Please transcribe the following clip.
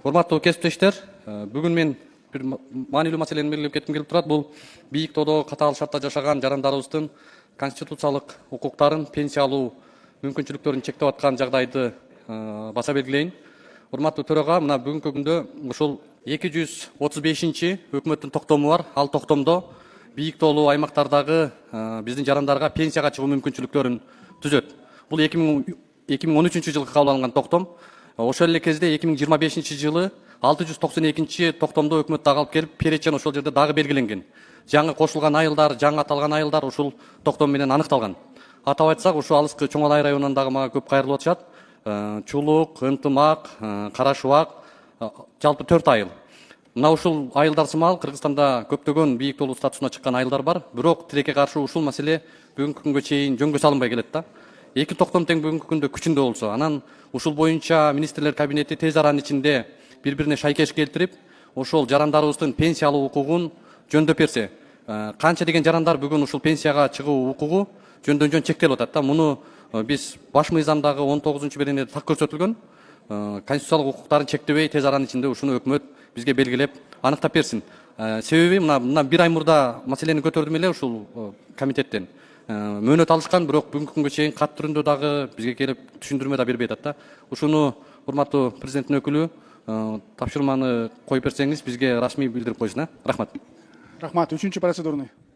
Урматтуу кесиптештер, бүгүн мен бир маанилүү маселени белгилеп кетким келип турат. Бул бийик тоодо катаал шартта жашаган жарандарыбыздын конституциялык укуктарын, пенсия алуу мүмкүнчүлүктөрүн чектеп аткан жагдайды баса белгилейин. Урматтуу төрага, мына бүгүнкү күндө ушул 235-чи өкмөттүн токтому бар. Ал токтомдо бийик тоолуу аймактардагы биздин жарандарга пенсияга чыгуу мүмкүнчүлүктөрүн түзөт. Бул 2013-жылы кабыл алынган токтом. Ошол эле кезде 2025-жылы 692-чи токтомдо өкмөт дагы алып келип, перечен ошол жерде дагы белгиленген. Жаңы кошулган айылдар, жаңы аталган айылдар ушул токтом менен аныкталган. Атап айтсак, ушу алыскы Чоң Алай районунан дагы мага көп кайрылып атышат. Чулук, Ынтымак, Кара Шубак, жалпы 4 айыл. Мына ушул айылдар сымал Кыргызстанда көптөгөн бийик тоолуу статусуна чыккан айылдар бар. Бирок тилекке каршы ушул маселе бүгүнкү күнгө чейин жөнгө салынбай келет да. Эки токтом тең бүгүнкү күндө күчүндө болсо, анан ушул боюнча министрлер кабинети тез аранын ичинде бири-бирине шайкеш келтирип, ошол жарандарыбыздын пенсия алуу укугун жөндөп берсе, канча деген жарандар бүгүн ушул пенсияга чыгуу укугу жөндөн-жөн чектелип атат да. Муну биз баш мыйзамдагы 19-беренеде так көрсөтүлгөн конституциялык укуктарын чектебей тез аранын ичинде ушуну өкмөт бизге белгилеп, аныктап берсин. Себеби мына бир ай мурда маселени көтөрдүм эле ушул комитеттен. Мөөнөт алышкан, бирок бүгүнкү күнгө чейин кат түрүндө дагы бизге келип түшүндүрмө да бербей атат да. Ушуну урматтуу президенттин өкүлү тапшырманы коюп берсеңиз, бизге расмий билдирип койсун. Рахмат. Рахмат. Үчүнчү процедурный.